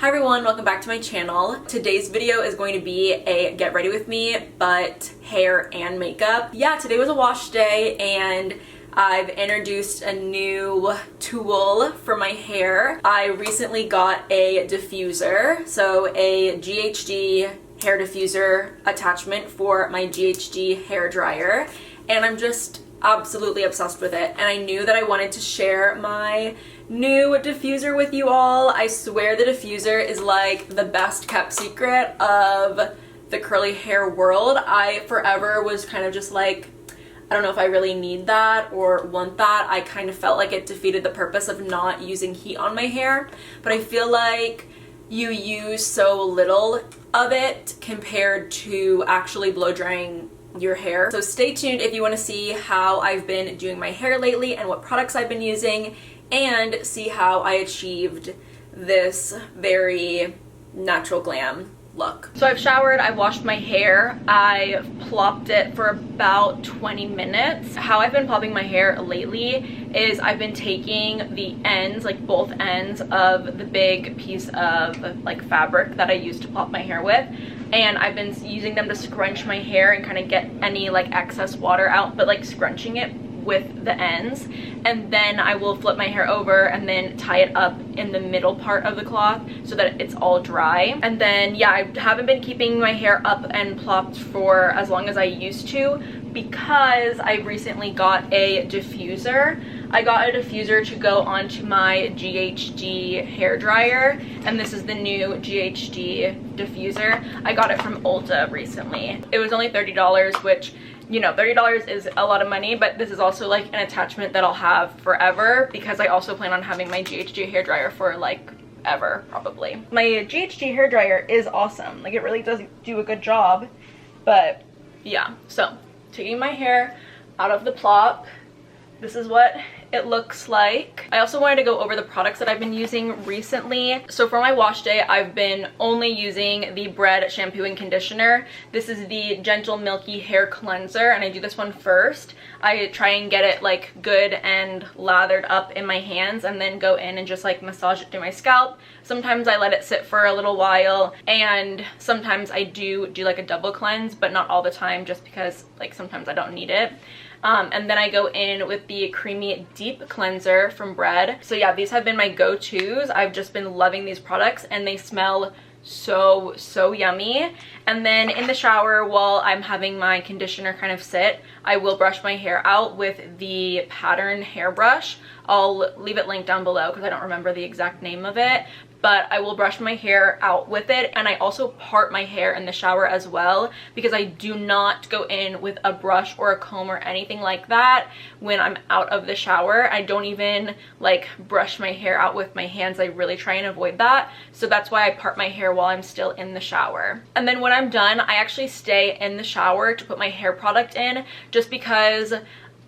Hi everyone, welcome back to my channel. Today's video is going to be a get ready with me, but hair and makeup. Yeah, today was a wash day and I've introduced a new tool for my hair. I recently got a diffuser, so a GHD hair diffuser attachment for my GHD hair dryer, and I'm just absolutely obsessed with it. And I knew that I wanted to share my new diffuser with you all. I swear the diffuser is like the best kept secret of the curly hair world. I forever was kind of just like, I don't know if I really need that or want that. I kind of felt like it defeated the purpose of not using heat on my hair, but I feel like you use so little of it compared to actually blow drying your hair. So stay tuned if you want to see how I've been doing my hair lately and what products I've been using, and see how I achieved this very natural glam look. So I've showered, I've washed my hair, I've plopped it for about 20 minutes. How I've been plopping my hair lately is I've been taking the ends, like both ends of the big piece of like fabric that I used to plop my hair with, and I've been using them to scrunch my hair and kind of get any like excess water out, but like scrunching it with the ends. And then I will flip my hair over and then tie it up in the middle part of the cloth so that it's all dry. And then yeah, I haven't been keeping my hair up and plopped for as long as I used to because I recently got a diffuser. I got a diffuser to go onto my GHD hair dryer, and this is the new GHD diffuser. I got it from Ulta recently. It was only $30, which, you know, $30 is a lot of money, but this is also like an attachment that I'll have forever because I also plan on having my GHD hair dryer for like ever, probably. My GHD hair dryer is awesome. Like, it really does do a good job. But yeah, so taking my hair out of the plop, this is what it looks like. I also wanted to go over the products that I've been using recently. So for my wash day, I've been only using the Bread shampoo and conditioner. This is the Gentle Milky Hair Cleanser, and I do this one first. I try and get it like good and lathered up in my hands and then go in and just like massage it through my scalp. Sometimes I let it sit for a little while, and sometimes I do like a double cleanse, but not all the time, just because like sometimes I don't need it. And then I go in with the Creamy Deep Cleanser from Bread. So yeah, these have been my go-tos. I've just been loving these products and they smell so yummy. And then in the shower, while I'm having my conditioner kind of sit, I will brush my hair out with the Pattern hairbrush. I'll leave it linked down below because I don't remember the exact name of it, but I will brush my hair out with it. And I also part my hair in the shower as well, because I do not go in with a brush or a comb or anything like that when I'm out of the shower. I don't even like brush my hair out with my hands. I really try and avoid that. So that's why I part my hair while I'm still in the shower. And then when I'm done, I actually stay in the shower to put my hair product in, just because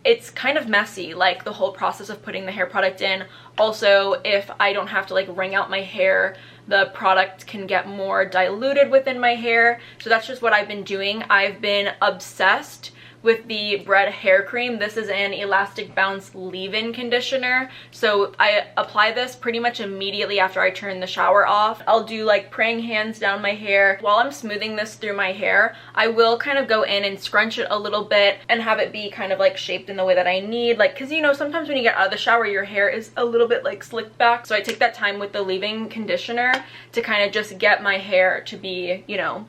it's kind of messy, like the whole process of putting the hair product in. Also, if I don't have to like wring out my hair, the product can get more diluted within my hair. So that's just what I've been doing. I've been obsessed with the Bread hair cream. This is an Elastic Bounce leave-in conditioner. So I apply this pretty much immediately after I turn the shower off. I'll do like praying hands down my hair. While I'm smoothing this through my hair, I will kind of go in and scrunch it a little bit and have it be kind of like shaped in the way that I need. Like, cause you know, sometimes when you get out of the shower, your hair is a little bit like slicked back. So I take that time with the leave-in conditioner to kind of just get my hair to be, you know,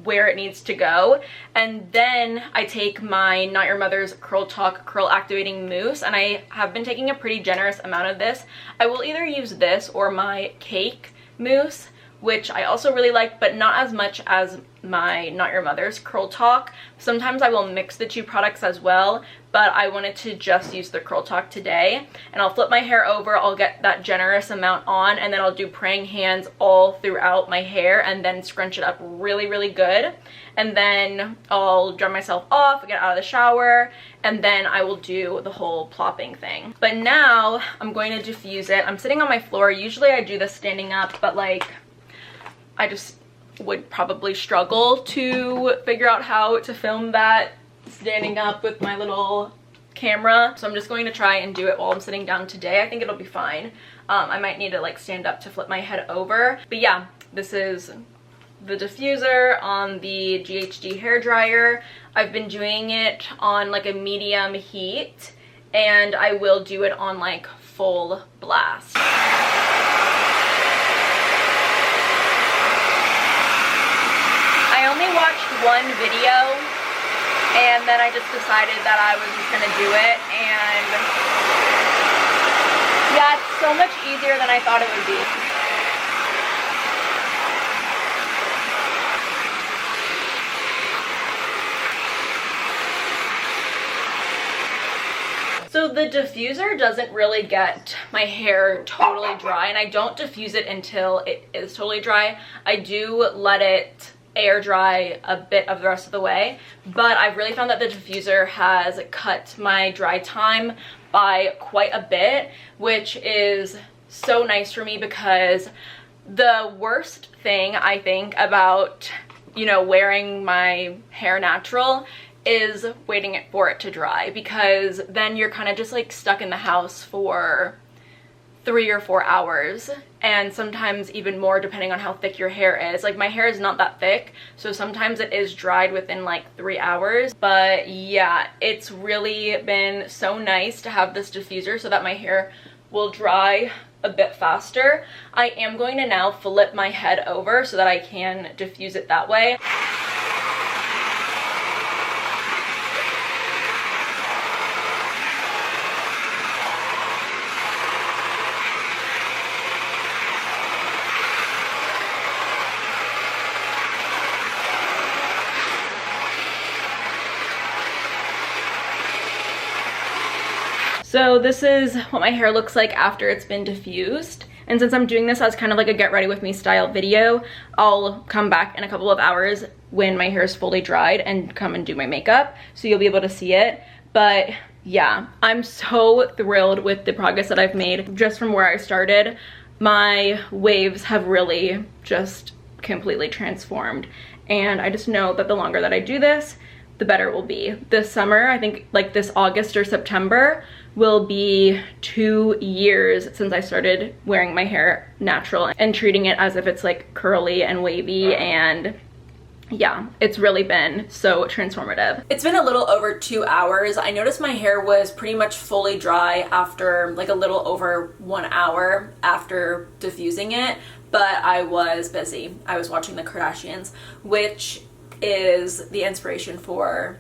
where it needs to go. And then I take my Not Your Mother's Curl Talk Curl Activating Mousse, and I have been taking a pretty generous amount of this. I will either use this or my Cake Mousse, which I also really like, but not as much as my Not Your Mother's Curl Talk. Sometimes I will mix the two products as well, but I wanted to just use the Curl Talk today. And I'll flip my hair over, I'll get that generous amount on, and then I'll do praying hands all throughout my hair and then scrunch it up really good. And then I'll dry myself off, get out of the shower, and then I will do the whole plopping thing. But now I'm going to diffuse it. I'm sitting on my floor. Usually I do this standing up, but like I just would probably struggle to figure out how to film that standing up with my little camera. So I'm just going to try and do it while I'm sitting down today. I think it'll be fine. I might need to like stand up to flip my head over. But yeah, this is the diffuser on the GHD hair dryer. I've been doing it on like a medium heat, and I will do it on like full blast. I only watched one video, and then I just decided that I was just gonna do it, and yeah, it's so much easier than I thought it would be. So the diffuser doesn't really get my hair totally dry, and I don't diffuse it until it is totally dry. I do let it air dry a bit of the rest of the way, but I've really found that the diffuser has cut my dry time by quite a bit, which is so nice for me, because the worst thing I think about, you know, wearing my hair natural is waiting for it to dry, because then you're kind of just like stuck in the house for 3 or 4 hours, and sometimes even more depending on how thick your hair is. Like, my hair is not that thick, so sometimes it is dried within like 3 hours. But yeah, it's really been so nice to have this diffuser so that my hair will dry a bit faster. I am going to now flip my head over so that I can diffuse it that way. So this is what my hair looks like after it's been diffused. And since I'm doing this as kind of like a get ready with me style video, I'll come back in a couple of hours when my hair is fully dried and come and do my makeup, so you'll be able to see it. But yeah, I'm so thrilled with the progress that I've made just from where I started. My waves have really just completely transformed, and I just know that the longer that I do this, the better it will be. This summer, I think like this August or September, will be 2 years since I started wearing my hair natural and treating it as if it's like curly and wavy, and yeah, it's really been so transformative. It's been a little over 2 hours. I noticed my hair was pretty much fully dry after like a little over 1 hour after diffusing it, but I was busy. I was watching the Kardashians, which is the inspiration for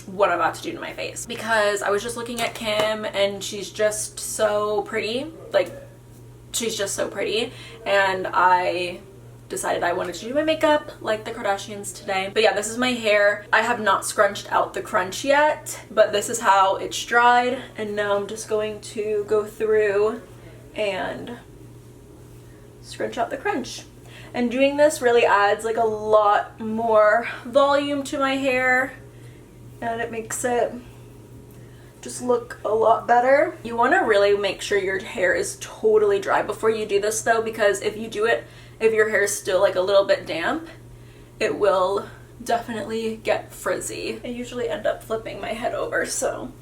what I'm about to do to my face, because I was just looking at Kim and she's just so pretty. Like, she's just so pretty, and I decided I wanted to do my makeup like the Kardashians today. But yeah, this is my hair. I have not scrunched out the crunch yet, but this is how it's dried, and now I'm just going to go through and scrunch out the crunch. And doing this really adds like a lot more volume to my hair, and it makes it just look a lot better. You want to really make sure your hair is totally dry before you do this though, because if you do it, if your hair is still like a little bit damp, it will definitely get frizzy. I usually end up flipping my head over, so.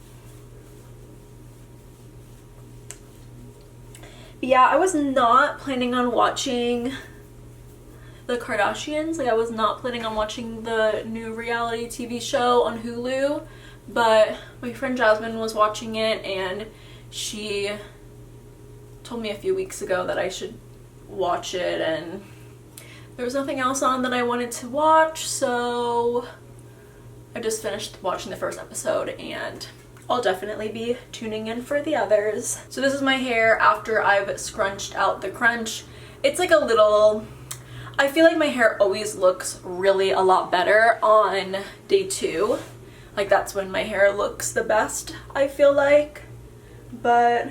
But yeah, I was not planning on watching the Kardashians. Like, I was not planning on watching the new reality TV show on Hulu, but my friend Jasmine was watching it, and she told me a few weeks ago that I should watch it, and there was nothing else on that I wanted to watch, so I just finished watching the first episode, and I'll definitely be tuning in for the others. So this is my hair after I've scrunched out the crunch. It's like a little, I feel like my hair always looks really a lot better on day 2. Like, that's when my hair looks the best, I feel like. But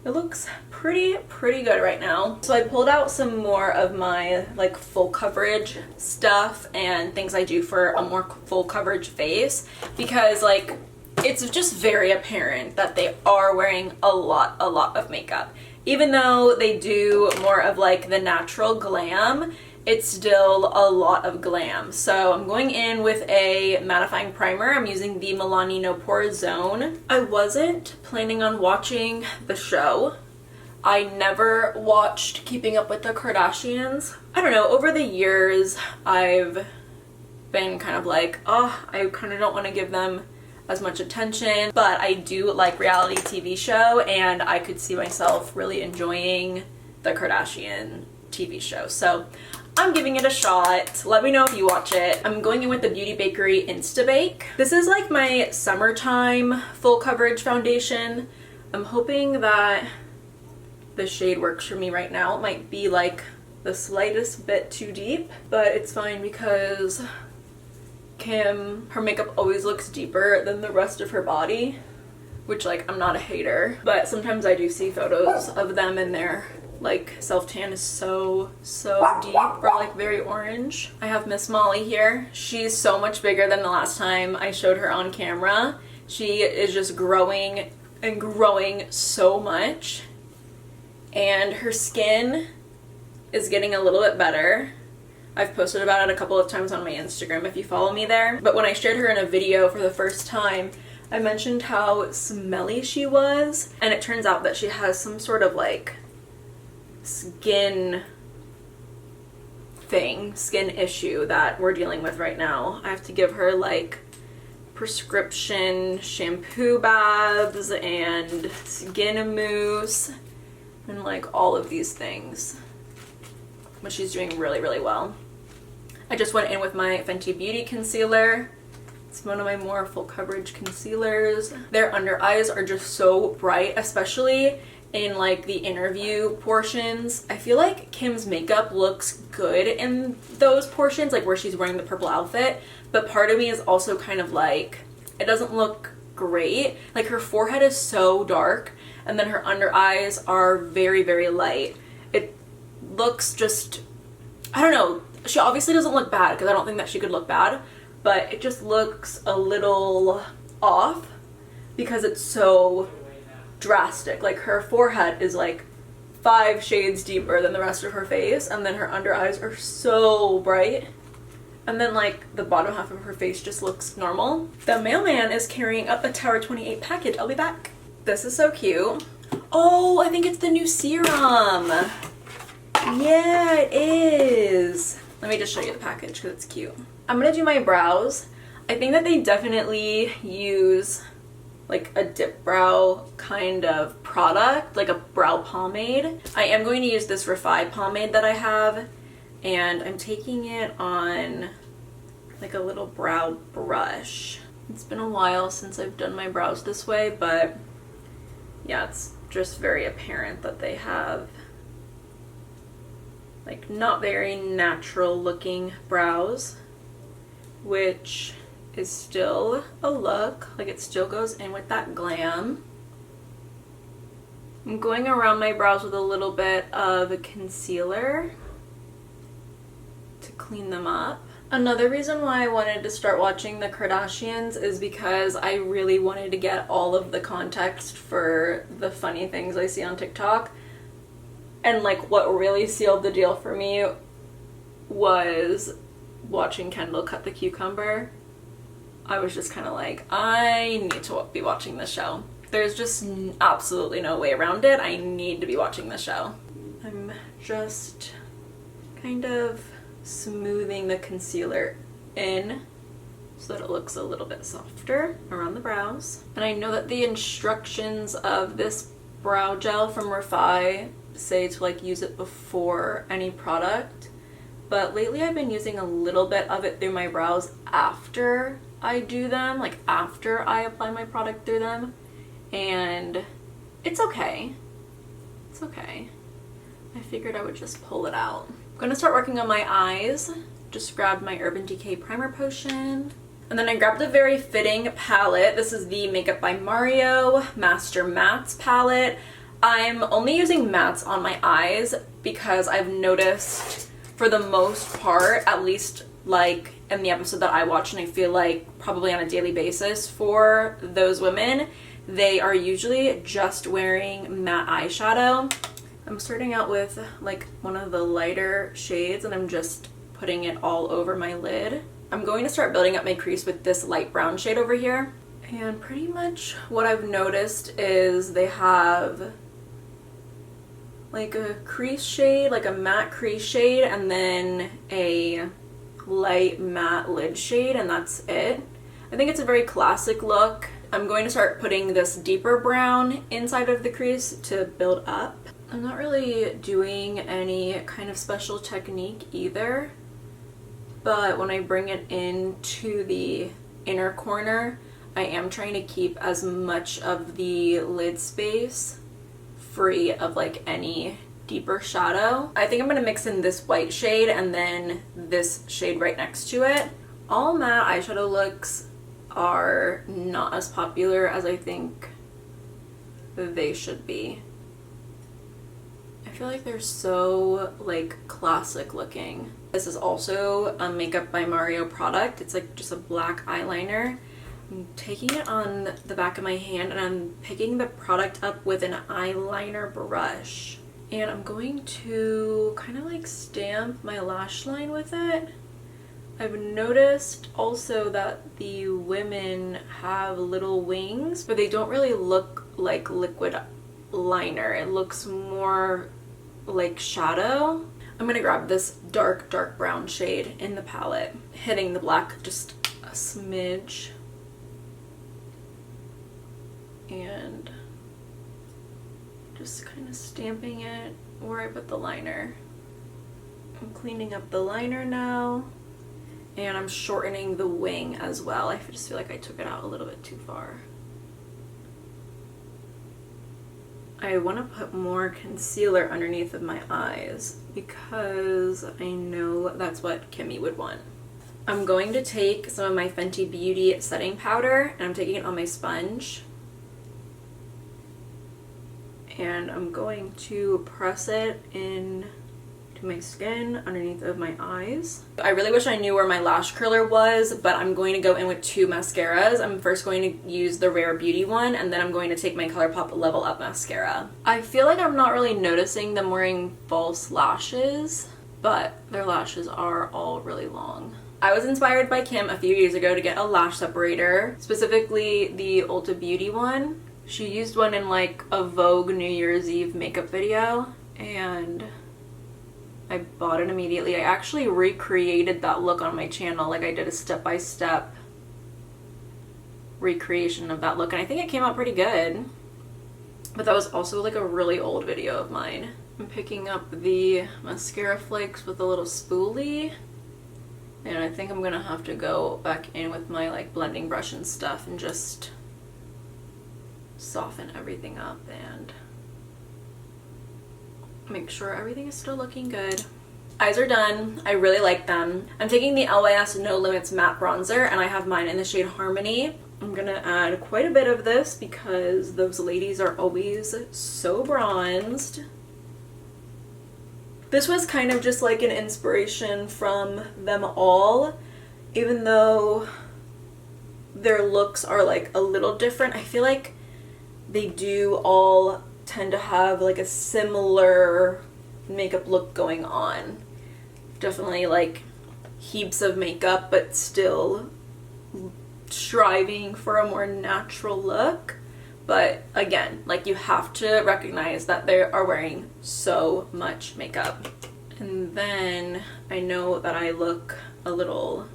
it looks pretty good right now. So I pulled out some more of my like full coverage stuff and things I do for a more full coverage face, because like it's just very apparent that they are wearing a lot of makeup. Even though they do more of like the natural glam, it's still a lot of glam. So I'm going in with a mattifying primer. I'm using the Milani No Pore Zone. I wasn't planning on watching the show. I never watched Keeping Up with the Kardashians. I don't know, over the years I've been kind of like, oh, I kind of don't want to give them as much attention, but I do like reality TV show, and I could see myself really enjoying the Kardashian TV show. So I'm giving it a shot. Let me know if you watch it. I'm going in with the Beauty Bakery Insta Bake. This is like my summertime full coverage foundation. I'm hoping that the shade works for me right now. It might be like the slightest bit too deep, but it's fine because Kim, her makeup always looks deeper than the rest of her body, which, like, I'm not a hater, but sometimes I do see photos of them and their like self-tan is so deep, or like very orange. I have Miss Molly here. She's so much bigger than the last time I showed her on camera. She is just growing and growing so much, and her skin is getting a little bit better. I've posted about it a couple of times on my Instagram if you follow me there. But when I shared her in a video for the first time, I mentioned how smelly she was, and it turns out that she has some sort of like skin issue that we're dealing with right now. I have to give her like prescription shampoo baths and skin mousse and like all of these things, but she's doing really well. I just went in with my Fenty Beauty concealer. It's one of my more full coverage concealers. Their under eyes are just so bright, especially in like the interview portions. I feel like Kim's makeup looks good in those portions, like where she's wearing the purple outfit, but part of me is also kind of like, it doesn't look great. Like her forehead is so dark, and then her under eyes are very light. It looks just, I don't know, she obviously doesn't look bad because I don't think that she could look bad, but it just looks a little off because it's so drastic. Like her forehead is like 5 shades deeper than the rest of her face, and then her under eyes are so bright, and then like the bottom half of her face just looks normal. The mailman is carrying up a Tower 28 package. I'll be back. This is so cute. Oh, I think it's the new serum. Yeah, it is. Let me just show you the package because it's cute. I'm gonna do my brows. I think that they definitely use like a dip brow kind of product, like a brow pomade. I am going to use this Refi pomade that I have, and I'm taking it on like a little brow brush. It's been a while since I've done my brows this way, but yeah, it's just very apparent that they have like not very natural looking brows, which is still a look. Like it still goes in with that glam. I'm going around my brows with a little bit of a concealer to clean them up. Another reason why I wanted to start watching the Kardashians is because I really wanted to get all of the context for the funny things I see on TikTok. And like what really sealed the deal for me was watching Kendall cut the cucumber. I was just kind of like, I need to be watching this show. There's just absolutely no way around it. I need to be watching this show. I'm just kind of smoothing the concealer in so that it looks a little bit softer around the brows. And I know that the instructions of this brow gel from Refi say to like use it before any product, but lately I've been using a little bit of it through my brows after I do them, like after I apply my product through them, and it's okay. It's okay. I figured I would just pull it out. I'm gonna start working on my eyes. Just grabbed my Urban Decay primer potion, and then I grabbed a very fitting palette. This is the Makeup by Mario Master Mattes palette. I'm only using mattes on my eyes because I've noticed for the most part, at least like in the episode that I watch, and I feel like probably on a daily basis for those women, they are usually just wearing matte eyeshadow. I'm starting out with like one of the lighter shades, and I'm just putting it all over my lid. I'm going to start building up my crease with this light brown shade over here. And pretty much what I've noticed is they have like a crease shade, like a matte crease shade, and then a light matte lid shade, and that's it. I think it's a very classic look. I'm going to start putting this deeper brown inside of the crease to build up. I'm not really doing any kind of special technique either, but when I bring it into the inner corner, I am trying to keep as much of the lid space free of like any deeper shadow. I think I'm gonna mix in this white shade and then this shade right next to it. All matte eyeshadow looks are not as popular as I think they should be. I feel like they're so like classic looking. This is also a Makeup by Mario product. It's like just a black eyeliner. I'm taking it on the back of my hand and I'm picking the product up with an eyeliner brush. And I'm going to kind of like stamp my lash line with it. I've noticed also that the women have little wings, but they don't really look like liquid liner. It looks more like shadow. I'm gonna grab this dark brown shade in the palette, hitting the black just a smidge. And just kind of stamping it where I put the liner. I'm cleaning up the liner now, and I'm shortening the wing as well. I just feel like I took it out a little bit too far. I want to put more concealer underneath of my eyes because I know that's what Kimmy would want. I'm going to take some of my Fenty Beauty setting powder and I'm taking it on my sponge. And I'm going to press it in to my skin underneath of my eyes. I really wish I knew where my lash curler was, but I'm going to go in with two mascaras. I'm first going to use the Rare Beauty one, and then I'm going to take my ColourPop Level Up mascara. I feel like I'm not really noticing them wearing false lashes, but their lashes are all really long. I was inspired by Kim a few years ago to get a lash separator, specifically the Ulta Beauty one. She used one in like a Vogue New Year's Eve makeup video, and I bought it immediately. I actually recreated that look on my channel. Like I did a step-by-step recreation of that look, and I think it came out pretty good. But that was also like a really old video of mine. I'm picking up the mascara flakes with a little spoolie, and I think I'm gonna have to go back in with my like blending brush and stuff and just soften everything up and make sure everything is still looking good. Eyes are done. I really like them. I'm taking the LYS No Limits matte bronzer, and I have mine in the shade Harmony. I'm gonna add quite a bit of this because those ladies are always so bronzed. This was kind of just like an inspiration from them all, even though their looks are like a little different. I feel like they do all tend to have like a similar makeup look going on. Definitely like heaps of makeup, but still striving for a more natural look. But again, like you have to recognize that they are wearing so much makeup. And then I know that I look a little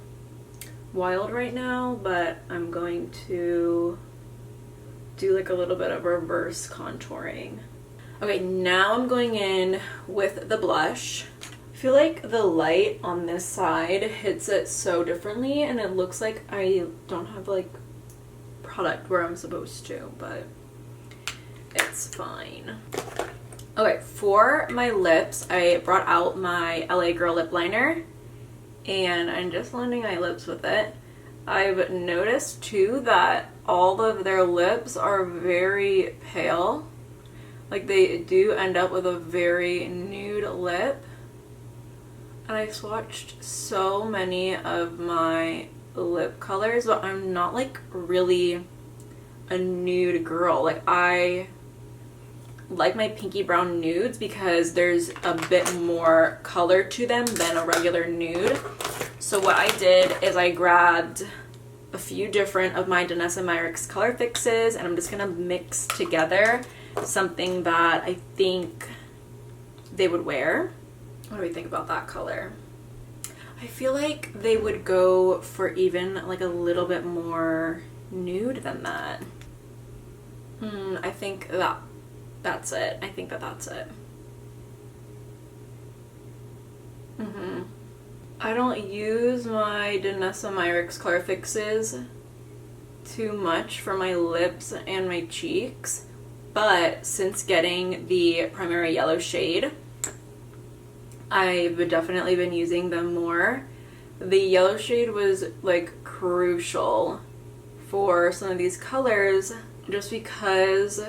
wild right now, but I'm going to do like a little bit of reverse contouring. Okay, now I'm going in with the blush. I feel like the light on this side hits it so differently, and it looks like I don't have like product where I'm supposed to, but it's fine. Okay, for my lips, I brought out my LA Girl lip liner, and I'm just blending my lips with it. I've noticed too that all of their lips are very pale. Like they do end up with a very nude lip. And I swatched so many of my lip colors, but I'm not like really a nude girl. Like I like my pinky brown nudes because there's a bit more color to them than a regular nude. So what I did is I grabbed a few different of my Danessa Myricks color fixes, and I'm just gonna mix together something that I think they would wear. What do we think about that color? I feel like they would go for even like a little bit more nude than that. I think that's it. I think that's it. I don't use my Danessa Myricks Color Fixes too much for my lips and my cheeks, but since getting the primary yellow shade, I've definitely been using them more. The yellow shade was like crucial for some of these colors just because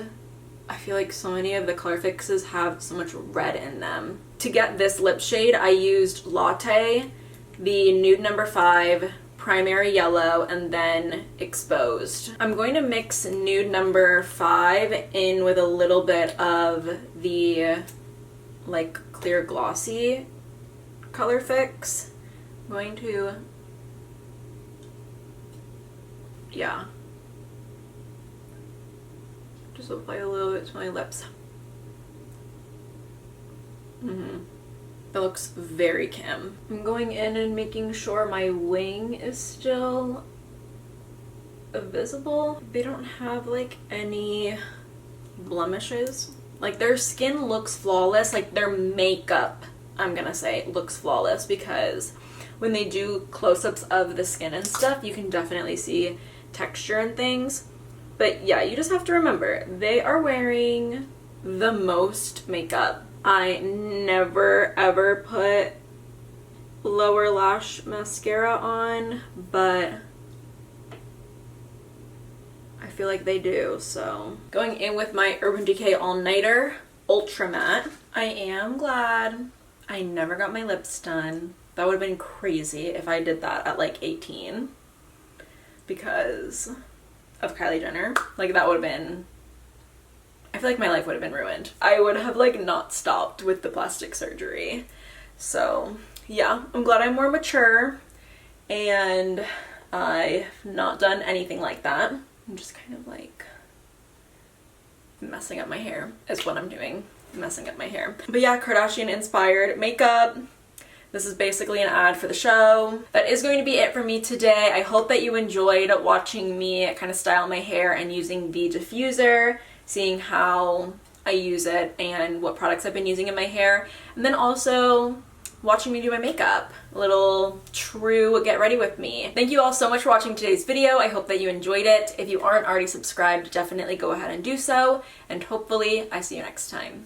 I feel like so many of the color fixes have so much red in them. To get this lip shade, I used Latte, the Nude No. 5, Primary Yellow, and then Exposed. I'm going to mix Nude No. 5 in with a little bit of the like clear glossy color fix. I'm going to, yeah, just apply a little bit to my lips. That looks very Kim. I'm going in and making sure my wing is still visible. They don't have like any blemishes. Like their skin looks flawless, like their makeup, I'm gonna say, looks flawless, because when they do close-ups of the skin and stuff, you can definitely see texture and things. But yeah, you just have to remember, they are wearing the most makeup. I never ever put lower lash mascara on, but I feel like they do, so. Going in with my Urban Decay All Nighter Ultra Matte. I am glad I never got my lips done. That would have been crazy if I did that at like 18 because of Kylie Jenner. Like that would have been, I feel like my life would have been ruined. I would have like not stopped with the plastic surgery. So yeah, I'm glad I'm more mature and I've not done anything like that. I'm just kind of like messing up my hair is what I'm doing. Messing up my hair. But yeah, Kardashian inspired makeup. This is basically an ad for the show. That is going to be it for me today. I hope that you enjoyed watching me kind of style my hair and using the diffuser, seeing how I use it and what products I've been using in my hair, and then also watching me do my makeup. A little true get ready with me. Thank you all so much for watching today's video. I hope that you enjoyed it. If you aren't already subscribed, definitely go ahead and do so, and hopefully I see you next time.